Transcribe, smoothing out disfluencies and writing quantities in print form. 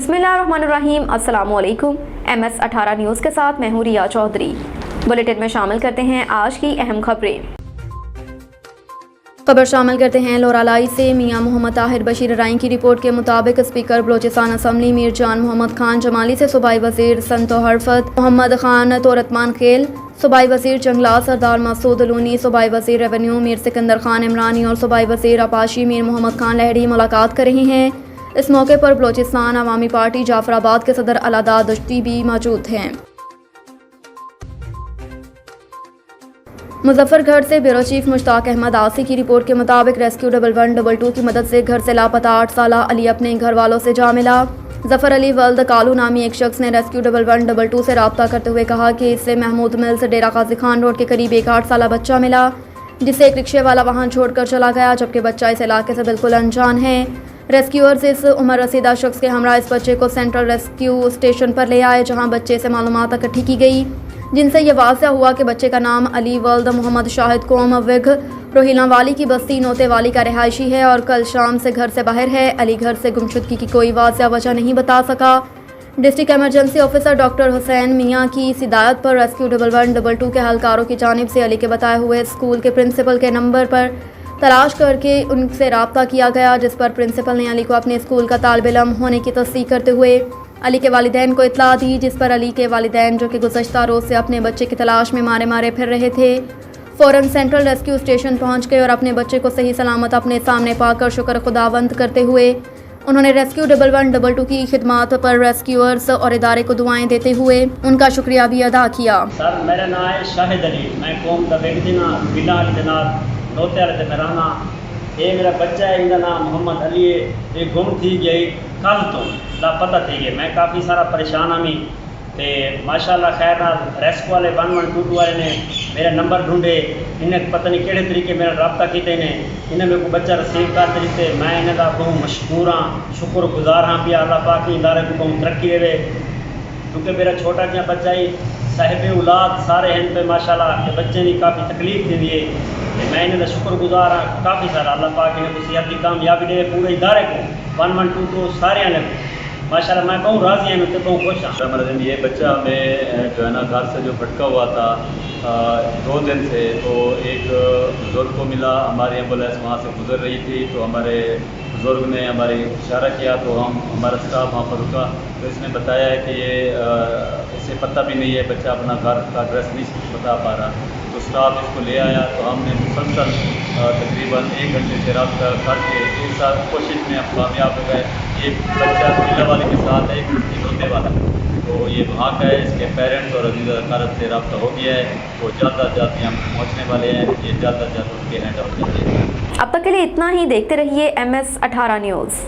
बिस्मिल्लाहिर्रहमानिर्रहीम। अस्सलामुअलैकुम। MS18 news के साथ मैं हूँ रिया चौधरी। बुलेटिन में शामिल करते हैं आज की अहम खबरें। खबर शामिल करते हैं लोरालाई से। मियां मोहम्मद ताहिर बशीर राई की रिपोर्ट के मुताबिक स्पीकर बलोचिस्तान असम्बली मीर जान मोहम्मद खान जमाली से सूबाई वजीर संतो हरफत मोहम्मद खान तोरतमान खेल, सूबाई वजीर जंगलात सरदार मसूद लूनी, सूबाई वजीर रेवेन्यू मीर सिकंदर खान इमरानी और सूबाई वजीर आपाशी मीर मोहम्मद खान लहड़ी मुलाकात कर रहे हैं। इस मौके पर बलोचिस्तान अवामी पार्टी जाफराबाद के सदर अलादा दश्ती भी मौजूद हैं। मुजफ्फरगढ़ से ब्यूरो चीफ मुश्ताक अहमद आसी की रिपोर्ट के मुताबिक रेस्क्यू 1112 की मदद से घर से लापता 8 साल अली अपने घर वालों से जा मिला। जफर अली वल्द कालू नामी एक शख्स ने रेस्क्यू 1112 से रब्ता करते हुए कहा कि इससे महमूद मिल से डेरा गाजी खान रोड के करीब एक 8 साल बच्चा मिला, जिसे एक रिक्शे वाला वहां छोड़कर चला गया, जबकि बच्चा इस इलाके से बिल्कुल अनजान है। रेस्क्यूअर्स इस उम्र रसीदा शख्स के हमरा इस बच्चे को सेंट्रल रेस्क्यू स्टेशन पर ले आए, जहां बच्चे से मालूमात इकट्ठी की गई, जिनसे ये वाज़ह हुआ कि बच्चे का नाम अली वल्द मोहम्मद शाहिद कौम विग रोहिला वाली की बस्ती नोते वाली का रहायशी है और कल शाम से घर से बाहर है। अली घर से गुमशुदगी की कोई वाज़ह वजह नहीं बता सका। District emergency officer doctor Hussain मियाँ की हिदायत पर रेस्क्यू 1112 के एहलकारों की जानिब से अली के बताए हुए स्कूल के प्रिंसिपल के नंबर पर तलाश करके उनसे रब्ता किया गया, जिस पर प्रिंसिपल ने अली को अपने स्कूल का तालिब इल्म होने की तस्दीक करते हुए अली के वालिदैन को इत्तला दी, जिस पर अली के वालिदैन जो कि गुज़श्ता रोज़ से अपने बच्चे की तलाश में मारे मारे फिर रहे थे, फ़ौरन सेंट्रल रेस्क्यू स्टेशन पहुंच गए और अपने बच्चे को सही सलामत अपने सामने पाकर शुक्र खुदावंद करते हुए उन्होंने रेस्क्यू 1112 की खिदमत पर रेस्क्यूअर्स और इदारे को दुआएं देते हुए उनका शुक्रिया भी अदा किया। सर मेरा नाम है शाहिद अली, मैं कौम का बेगदिना बिना जनाब नोते वाले में रहना। ये मेरा बच्चा है, इनका नाम मोहम्मद अली है। ये गुम थी गई कल तो लापता थी गई, मैं काफ़ी सारा परेशान हमी ते माशाल्लाह खैर ना रेस्क्यू वाले 1122 वाले ने मेरा नंबर ढूंढे, इन्हें पता नहीं केड़े तरीके मेरा रब्ता किए ने, इन्हें मेरे को बच्चा रिसीव कर दिते। मैं इन्हें का बहुत मशहूर हाँ, शुक्रगुजार हाँ पिया अल्लाह पाक की इदारे को बहुत तरक्की देवे, क्योंकि मेरा छोटा जिहा बच्चा ही साहिब औलाद सारे हैं पे माशाल्लाह के बच्चे की काफ़ी तकलीफ थी है। मैं इन्हें शुक्रगुजार हाँ काफ़ी सारा अल्लाह पाक ने सेहत की कामयाबी दे पूरे इदारे को 1122 सारे ने माशाल्लाह मैं बहुत राज़ी हूँ, तो बहुत खुश हाँ। ये बच्चा हमें जो है ना घर से जो भटका हुआ था 2 दिन से, तो एक बुज़ुर्ग को मिला, हमारी एम्बुलेंस वहाँ से गुजर रही थी, तो हमारे बुज़ुर्ग ने हमारी इशारा किया, तो हमारा स्टाफ वहाँ पर रुका, तो इसने बताया है कि ये इसे पता भी नहीं है, बच्चा अपना घर का एड्रेस नहीं बता पा रहा, तो स्टाफ इसको ले आया। तो हमने मुसलसल तकरीबन 1 घंटे से रब्ता करके इस साथ कोशिश में हम कामयाब हो गए। एक बच्चा जिला वाले के साथ है, एक रोते वाला, तो ये वहाँ का है, इसके पेरेंट्स और अजीज़ अकारत से रब्ता हो गया है, तो जल्द अज जल्द हम पहुँचने वाले हैं, ये जल्द अज जल्द उनके हैंड आउट करिए। अब तक के लिए इतना ही। देखते रहिए MS18 न्यूज़।